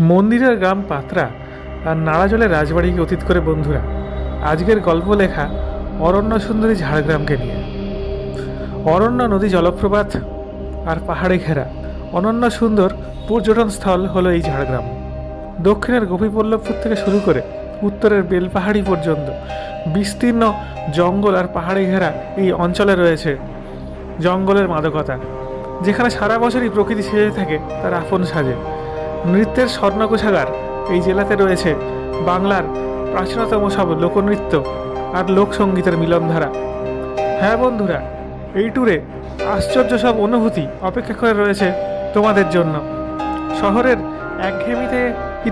মন্দিরের গ্রাম পাত্রা আর নাড়াজলের রাজবাড়িকে অতীত করে বন্ধুরা আজকের গল্প লেখা অরণ্য সুন্দরী ঝাড়গ্রামকে নিয়ে। অরণ্য, নদী, জলপ্রপাত আর পাহাড়ে ঘেরা অনন্য সুন্দর পর্যটন স্থল হলো এই ঝাড়গ্রাম। দক্ষিণের গোপীবল্লভপুর থেকে শুরু করে উত্তরের বেলপাহাড়ি পর্যন্ত বিস্তীর্ণ জঙ্গল আর পাহাড়ে ঘেরা এই অঞ্চলে রয়েছে জঙ্গলের মাদকতা, যেখানে সারা বছরই প্রকৃতি সেজে থাকে তার আপন সাজে। নৃত্যের স্বর্ণকোষাগার এই জেলাতে রয়েছে বাংলার প্রাচীনতম সব লোকনৃত্য আর লোকসঙ্গীতের মিলনধারা। হ্যাঁ বন্ধুরা, এই ট্যুরে আশ্চর্য সব অনুভূতি অপেক্ষা করে রয়েছে তোমাদের জন্য। শহরের একঘেয়েমিতে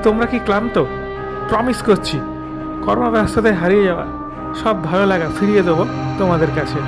তোমরা কি ক্লান্ত? প্রমিস করছি, কর্মব্যস্ততায় হারিয়ে যাওয়া সব ভালো লাগা ফিরিয়ে দেবো তোমাদের কাছে।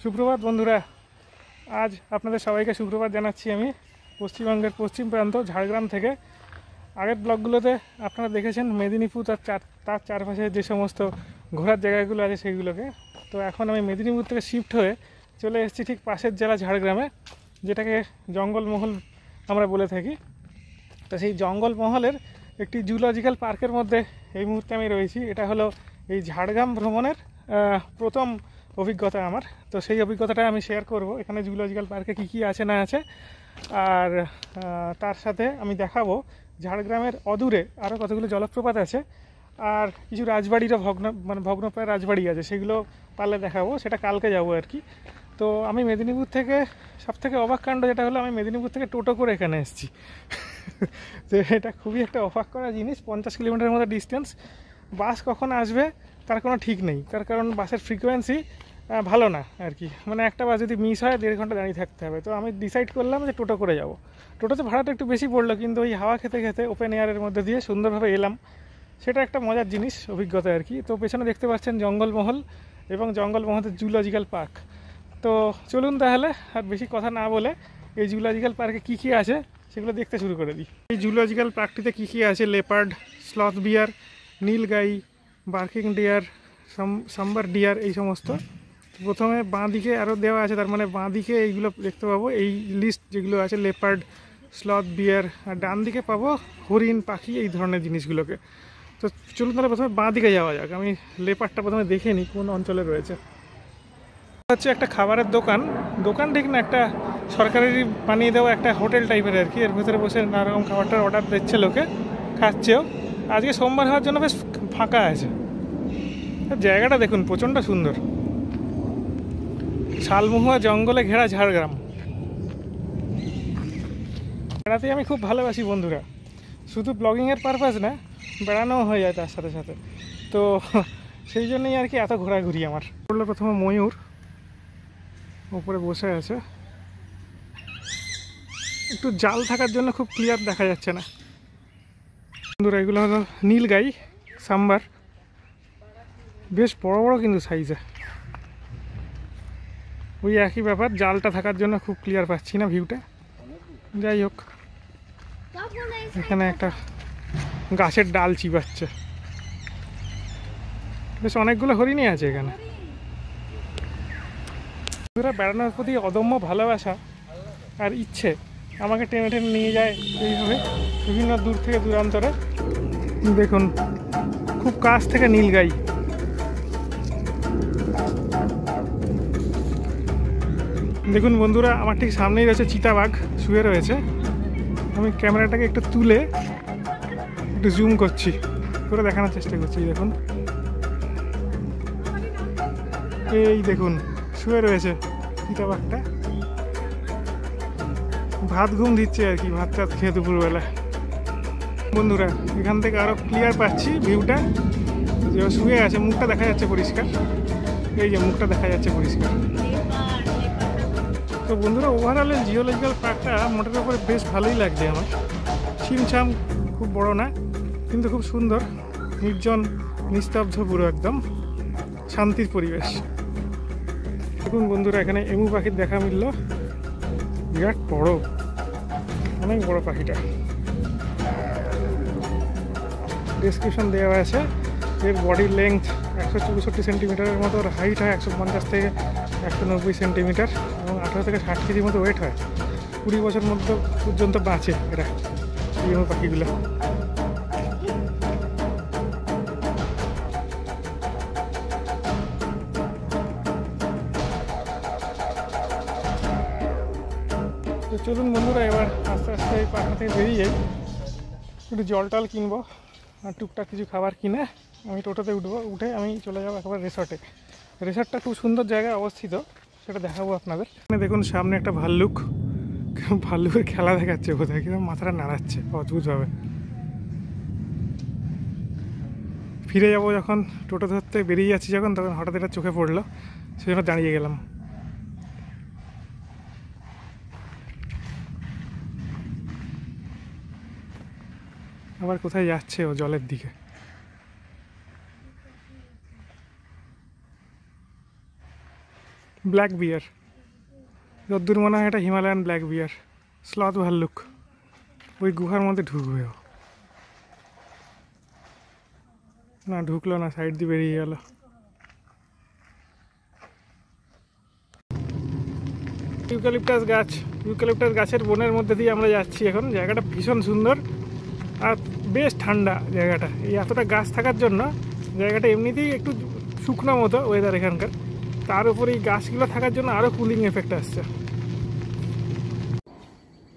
সুপ্রভাত বন্ধুরা, আজ আপনাদের সবাইকে সুপ্রভাত জানাচ্ছি আমি পশ্চিমবঙ্গের পশ্চিম প্রান্ত ঝাড়গ্রাম থেকে। আগের ব্লগগুলোতে আপনারা দেখেছেন মেদিনীপুর তার চারপাশে যে সমস্ত ঘোরার জায়গাগুলো আছে সেইগুলোকে। তো এখন আমি মেদিনীপুর থেকে শিফট হয়ে চলে এসেছি ঠিক পাশের জেলা ঝাড়গ্রামে, যেটাকে জঙ্গলমহল আমরা বলে থাকি। তো সেই জঙ্গলমহলের একটি জুলজিক্যাল পার্কের মধ্যে এই মুহূর্তে আমি রয়েছি। এটা হলো এই ঝাড়গ্রাম ভ্রমণের প্রথম অভিজ্ঞতা আমার। তো সেই অভিজ্ঞতাটা আমি শেয়ার করব, এখানে জুলজিক্যাল পার্কে কী আছে না আছে, আর তার সাথে আমি দেখাবো ঝাড়গ্রামের অদূরে আরও কতগুলো জলপ্রপাত আছে, আর কিছু রাজবাড়িরও ভগ্নপ্রায় রাজবাড়ি আছে, সেগুলো পারলে দেখাবো। সেটা কালকে যাবো আর কি। তো আমি মেদিনীপুর থেকে সবথেকে অবাক কাণ্ড যেটা হলো, আমি মেদিনীপুর থেকে টোটো করে এখানে এসেছি। তো এটা খুবই একটা অবাক করা জিনিস। 50 কিলোমিটারের মতো ডিস্টেন্স। বাস কখন আসবে তার কোনো ঠিক নেই, তার কারণ বাসের ফ্রিকোয়েন্সি ভালো না আর কি। মানে একটা বাস যদি মিস হয় 1.5 ঘন্টা দাঁড়িয়ে থাকতে হবে। তো আমি ডিসাইড করলাম যে টোটো করে যাব। টোটোতে ভাড়াটা একটু বেশি পড়লো, কিন্তু ওই হাওয়া খেতে খেতে ওপেন এয়ারের মধ্যে দিয়ে সুন্দরভাবে এলাম। সেটা একটা মজার জিনিস, অভিজ্ঞতা আর কি। তো পেছনে দেখতে পাচ্ছেন জঙ্গলমহল এবং জঙ্গলমহলের জুলজিক্যাল পার্ক। তো চলুন তাহলে আর বেশি কথা না বলে এই জুলজিক্যাল পার্কে কী আছে সেগুলো দেখতে শুরু করে দিই। এই জুলজিক্যাল পার্কটিতে কী আছে: leopard, sloth bear, nilgai, barking deer, sambar deer, এই সমস্ত। প্রথমে বাঁ দিকে আরও দেওয়া আছে, তার মানে বাঁ দিকে এইগুলো দেখতে পাবো, এই লিস্ট যেগুলো আছে লেপার্ড, স্লথ বিয়ার। আর ডান দিকে পাবো হরিণ, পাখি, এই ধরনের জিনিসগুলোকে। তো চলুন তাহলে প্রথমে বাঁ দিকে যাওয়া যাক। আমি লেপার্ডটা প্রথমে দেখে নিই কোন অঞ্চলে রয়েছে। হচ্ছে একটা খাবারের দোকান ঠিক না, একটা সরকারেরই বানিয়ে দেওয়া একটা হোটেল টাইপের আর কি। এর ভিতরে বসে নানা রকম খাবারটার অর্ডার দিচ্ছে লোকে, খাচ্ছেও। আজকে সোমবার হওয়ার জন্য বেশ ফাঁকা আছে। জায়গাটা দেখুন, প্রচণ্ড সুন্দর। শালমহুয়া জঙ্গলে ঘেরা ঝাড়গ্রাম। বেড়াতে আমি খুব ভালোবাসি বন্ধুরা, শুধু ব্লগিংয়ের পারপাস না, বেড়ানোও হয়ে যায় তার সাথে সাথে। তো সেই জন্যই আর কি এত ঘোরাঘুরি আমার। বললো প্রথমে ময়ূর উপরে বসে আছে, একটু জাল থাকার জন্য খুব ক্লিয়ার দেখা যাচ্ছে না বন্ধুরা। এগুলো হলো নীলগাই, সাম্বার, বেশ বড় বড় কিন্তু সাইজে। ওই একই ব্যাপার, জালটা থাকার জন্য খুব ক্লিয়ার পাচ্ছি না ভিউটা। যাই হোক, এখানে একটা গাছের ডাল চিবাচ্ছে। বেশ অনেকগুলো হরিণই আছে এখানে। বেড়ানোর প্রতি অদম্য ভালোবাসা আর ইচ্ছে আমাকে টেনে টেনে নিয়ে যায় এইভাবে বিভিন্ন দূর থেকে দূরান্তরে। দেখুন খুব কাছ থেকে নীলগাই। দেখুন বন্ধুরা, আমার ঠিক সামনেই রয়েছে চিতাবাঘ, শুয়ে রয়েছে। আমি ক্যামেরাটাকে একটু তুলে একটু জুম করছি, করে দেখানোর চেষ্টা করছি। দেখুন এই দেখুন শুয়ে রয়েছে চিতাবাঘটা, ভাত ঘুম দিচ্ছে আর কি, ভাত টাত খেয়ে দুপুরবেলা। বন্ধুরা এখান থেকে আরও ক্লিয়ার পাচ্ছি ভিউটা, যে শুয়ে আছে, মুখটা দেখা যাচ্ছে পরিষ্কার, এই যে মুখটা দেখা যাচ্ছে পরিষ্কার। তো বন্ধুরা ওভারঅল জিওলজিক্যাল পার্কটা মোটের উপরে বেশ ভালোই লাগছে আমার। ছিমছাম খুব বড় না, কিন্তু খুব সুন্দর, নির্জন নিস্তব্ধ, পুরো একদম শান্তির পরিবেশ। দেখুন বন্ধুরা এখানে এমু পাখির দেখা মিলল, বিরাট বড়, অনেক বড় পাখিটা। ডেসক্রিপশন দেওয়া আছে, এর বডি লেন্থ 164 সেন্টিমিটারের মতো, হাইট হয় 150 থেকে 190 সেন্টিমিটার, এবং 18 থেকে 60 কেজির মতো ওয়েট হয়। 20 বছর মধ্যে পর্যন্ত বাঁচে এরা, এই পাখিগুলো। তো চলুন বন্ধুরা এবার আস্তে আস্তে এই পাখা থেকে বেরিয়ে যাই, একটু জল টল কিনবো আর টুকটাক কিছু খাবার কিনে আমি টোটোতে উঠবো, উঠে আমি চলে যাবো একেবারে রিসর্টে। রিসর্টটা খুব সুন্দর জায়গায় অবস্থিত, সেটা দেখাবো আপনাদের। এখানে দেখুন সামনে একটা ভাল্লুক, ভাল্লুকের খেলা দেখাচ্ছে বোধহয়, কিন্তু মাথাটা নাড়াচ্ছে অদ্ভুতভাবে। ফিরে যাবো যখন, টোটো ধরতে বেরিয়ে যাচ্ছি যখন, তখন হঠাৎ এটা চোখে পড়লো, সেজন্য দাঁড়িয়ে গেলাম। আবার কোথায় যাচ্ছে ও, জলের দিকে। ব্ল্যাক বিয়ার, যদ্দূর মনে হয় এটা হিমালয়ান ব্ল্যাক বিয়ার, স্লথ ভাল্লুক। ওই গুহার মধ্যে ঢুকবেও না, ঢুকলো না, সাইড দিয়ে বেরিয়ে গেল। ইউক্যালিপটাস গাছ, ইউক্যালিপটাস গাছের বনের মধ্যে দিয়ে আমরা যাচ্ছি এখন। জায়গাটা ভীষণ সুন্দর আর বেশ ঠান্ডা জায়গাটা, এই এতটা গাছ থাকার জন্য জায়গাটা এমনিতেই একটু শুকনো মতো ওয়েদার এখানকার, তার উপরে এই গাছগুলো থাকার জন্য আরও কুলিং এফেক্ট আসছে।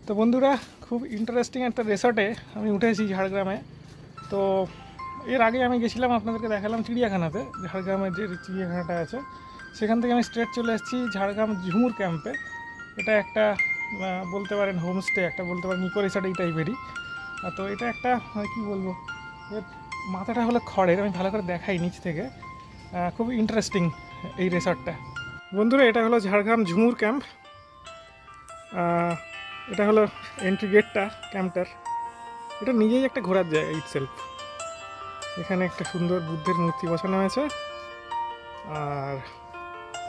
তো বন্ধুরা খুব ইন্টারেস্টিং একটা রিসর্টে আমি উঠেছি ঝাড়গ্রামে। তো এর আগে আমি গেছিলাম, আপনাদেরকে দেখালাম চিড়িয়াখানাতে, ঝাড়গ্রামের যে চিড়িয়াখানাটা আছে সেখান থেকে আমি স্ট্রেট চলে এসেছি ঝাড়গ্রাম ঝুমুর ক্যাম্পে। এটা একটা বলতে পারেন হোমস্টে, একটা বলতে পারেন ইকো রিসর্ট এই টাইপেরই। তো এটা একটা কী বলবো, মাথাটা হলো খড়ের, আমি ভালো করে দেখাই নিচ থেকে, খুব ইন্টারেস্টিং এই রিসর্টটা। বন্ধুরা এটা হলো ঝাড়গ্রাম ঝুমুর ক্যাম্প, এটা হলো এন্ট্রি গেটটা ক্যাম্পটার। এটা নিজেই একটা ঘোরার জায়গা ইটসেলফ। এখানে একটা সুন্দর বুদ্ধের মূর্তি বসানো আছে, আর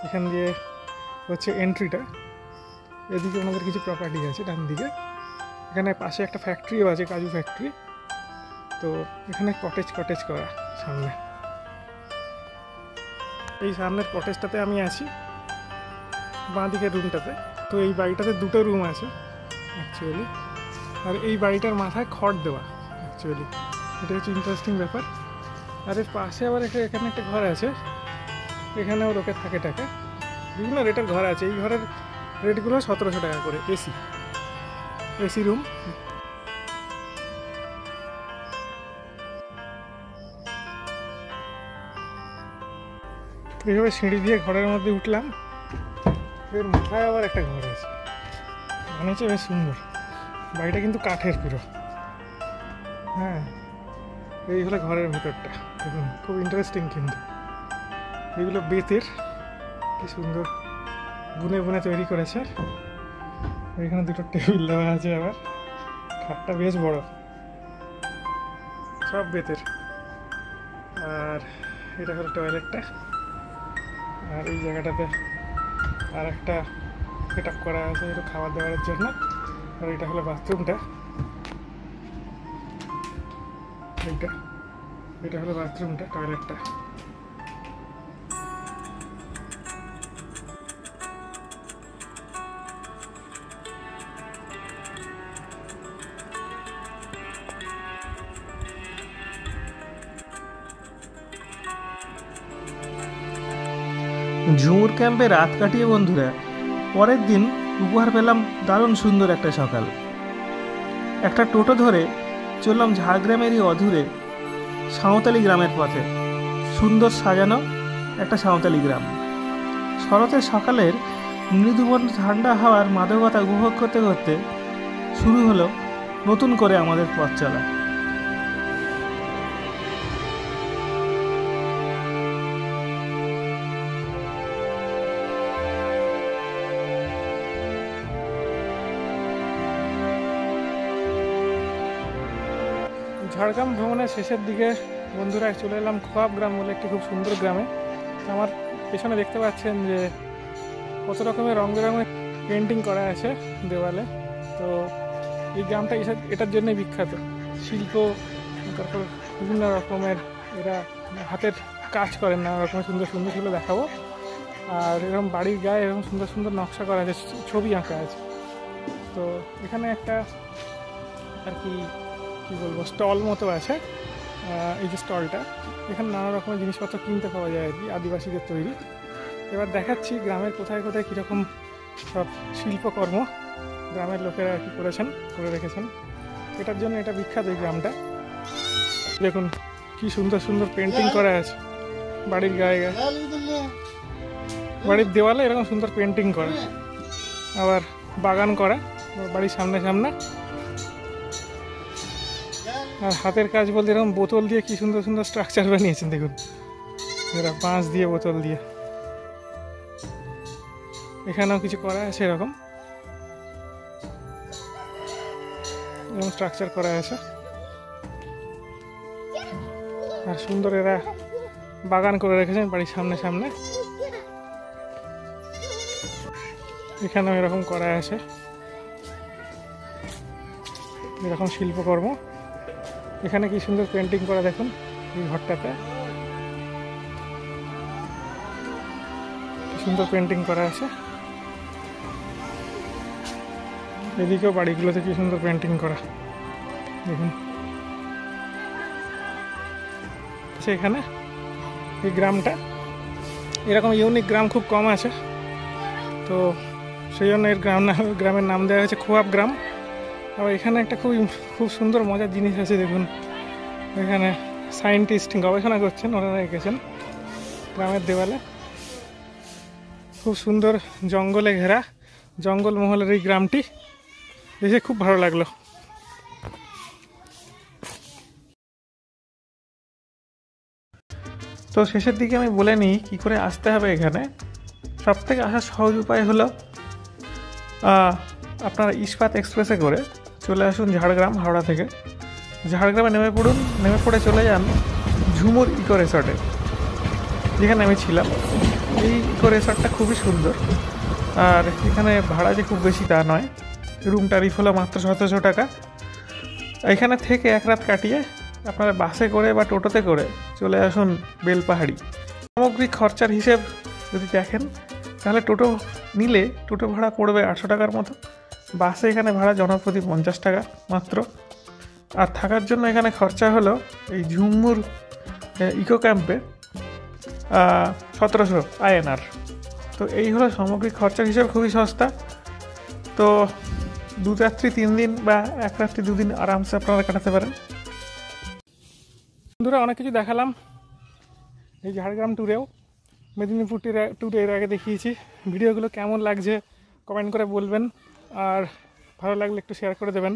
এখান দিয়ে হচ্ছে এন্ট্রিটা। এদিকে ওনাদের কিছু প্রপার্টি আছে ডান দিকে, এখানে পাশে একটা ফ্যাক্টরিও আছে, কাজু ফ্যাক্টরি। তো এখানে কটেজ করা সামনে, এই সামনের কটেজটাতে আমি আছি, বাঁ দিকের রুমটাতে। তো এই বাড়িটাতে দুটো রুম আছে অ্যাকচুয়ালি, আর এই বাড়িটার মাথায় খড় দেওয়া অ্যাকচুয়ালি, এটা হচ্ছে ইন্টারেস্টিং ব্যাপার। আর এর পাশে আবার এখানে একটা ঘর আছে, এখানেও লোকে থাকে টাকা, বিভিন্ন রেটের ঘর আছে। এই ঘরের রেটগুলো 1700 টাকা করে, এসি রুম। এইভাবে সিঁড়ি দিয়ে ঘরের মধ্যে উঠলাম, এর মাথায় আবার একটা ঘর আছে, বানিয়েছে বেশ সুন্দর। বাড়িটা কিন্তু কাঠের পুরো, হ্যাঁ। এই হলো ঘরের ভেতরটা, দেখুন খুব ইন্টারেস্টিং। কিন্তু এগুলো বেতের, কি সুন্দর বুনে বুনে তৈরি করেছে। এখানে দুটো টেবিল দেওয়া আছে, আবার খাটটা বেশ বড়, সব বেতের। আর এটা হলো টয়লেটটা, আর এই জায়গাটাতে আর একটা সেট আপ করা আছে একটু খাবার দাবারের জন্য। আর এটা হলো বাথরুমটা, এটা হলো বাথরুমটা, টয়লেটটা। ঝুমুর ক্যাম্পে রাত কাটিয়ে বন্ধুরা পরের দিন উপহার পেলাম দারুণ সুন্দর একটা সকাল। একটা টোটো ধরে চললাম ঝাড়গ্রামেরই অদূরে সাঁওতালি গ্রামের পথে। সুন্দর সাজানো একটা সাঁওতালি গ্রাম। শরতের সকালের মৃদুমন্দ ঠান্ডা হাওয়ার মাদকতা উপভোগ করতে করতে শুরু হলো নতুন করে আমাদের পথ চলা। ঝাড়গ্রাম ভ্রমণের শেষের দিকে বন্ধুরা চলে এলাম খোয়াব গ্রাম বলে একটি খুব সুন্দর গ্রামে। আমার পেছনে দেখতে পাচ্ছেন যে কত রকমের রং বেরঙের পেন্টিং করা আছে দেওয়ালে। তো এই গ্রামটা এটার জন্যই বিখ্যাত। শিল্প, তারপর বিভিন্ন রকমের এরা হাতের কাজ করেন, নানা রকমের সুন্দর সুন্দর সেগুলো দেখাবো। আর এরকম বাড়ির গায়ে এরকম সুন্দর সুন্দর নকশা করা আছে, ছবি আঁকা আছে। তো এখানে একটা আর কি বলবো স্টল মতো আছে। এই যে স্টলটা, এখানে নানা রকমের জিনিসপত্র কিনতে পাওয়া যায় আর কি, আদিবাসীদের তৈরি। এবার দেখাচ্ছি গ্রামের কোথায় কোথায় কীরকম সব শিল্পকর্ম গ্রামের লোকেরা আর কি করে রেখেছেন। এটার জন্য এটা বিখ্যাত এই গ্রামটা। দেখুন কি সুন্দর সুন্দর পেন্টিং করা আছে বাড়ির গায়ে গায়ে, বাড়ির দেওয়ালে এরকম সুন্দর পেন্টিং করা, আবার বাগান করা বাড়ির সামনে সামনে। আর হাতের কাজ বলতে এরকম বোতল দিয়ে কি সুন্দর সুন্দর স্ট্রাকচার বানিয়েছেন দেখুন, এরা বাঁশ দিয়ে বোতল দিয়ে। এখানেও কিছু করা আছে এরকম স্ট্রাকচার করা আছে। আর সুন্দর এরা বাগান করে রেখেছেন বাড়ির সামনে সামনে। এখানেও এরকম করা আছে, এরকম শিল্পকর্ম। এখানে কি সুন্দর পেন্টিং করা দেখুন এই ঘরটাতে, কি সুন্দর পেন্টিং করা আছে। এদিকেও বাড়িগুলোতে কি সুন্দর পেন্টিং করা দেখুন। এখানে এই গ্রামটা এরকম ইউনিক গ্রাম খুব কম আছে, তো সেই জন্য এর গ্রামের নাম দেওয়া হয়েছে খোয়াব গ্রাম। আবার এখানে একটা খুব সুন্দর মজার জিনিস আছে দেখুন, এখানে সায়েন্টিস্ট গবেষণা করছেন, ওনারা রেখেছেন গ্রামের দেওয়ালে। খুব সুন্দর জঙ্গলে ঘেরা, জঙ্গলমহলের এই গ্রামটি দেখে খুব ভালো লাগলো। তো শেষের দিকে আমি বলে নিই কী করে আসতে হবে এখানে। সবথেকে আসার সহজ উপায় হলো আপনারা ইস্পাত এক্সপ্রেসে করে চলে আসুন ঝাড়গ্রাম, হাওড়া থেকে। ঝাড়গ্রামে নেমে পড়ে চলে যান ঝুমুর ইকো রিসর্টে, যেখানে আমি ছিলাম। এই ইকো রিসর্টটা খুবই সুন্দর, আর এখানে ভাড়া যে খুব বেশি তা নয়। রুম ট্যারিফ হলো মাত্র 1700 টাকা। এখানে থেকে এক রাত কাটিয়ে আপনারা বাসে করে বা টোটোতে করে চলে আসুন বেলপাহাড়ি। সামগ্রিক খরচার হিসেব যদি দেখেন তাহলে টোটো নিলে টোটো ভাড়া পড়বে 800 টাকার মতো। বাসে এখানে ভাড়া জনপ্রতি 50 টাকা মাত্র। আর থাকার জন্য এখানে খরচা হলো এই ঝুমুর ইকো ক্যাম্পে 1700 INR। তো এই হলো সামগ্রিক খরচার হিসেবে খুবই সস্তা। তো 2 রাত্রি 3 দিন বা 1 রাত্রি 2 দিন আরামসে আপনারা কাটাতে পারেন। বন্ধুরা অনেক কিছু দেখালাম এই ঝাড়গ্রাম ট্যুরেও, মেদিনীপুর ট্যুরে এর আগে দেখিয়েছি। ভিডিওগুলো কেমন লাগছে কমেন্ট করে বলবেন, আর ভালো লাগলে একটু শেয়ার করে দেবেন।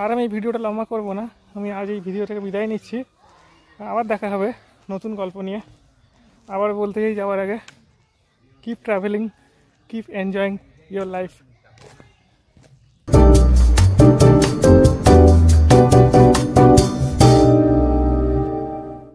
আর আমি এই ভিডিওটা লম্বা করব না, আমি আজ এই ভিডিও থেকে বিদায় নিচ্ছি। আবার দেখা হবে নতুন গল্প নিয়ে। আবার বলতে যাওয়ার আগে, keep travelling, keep enjoying your life.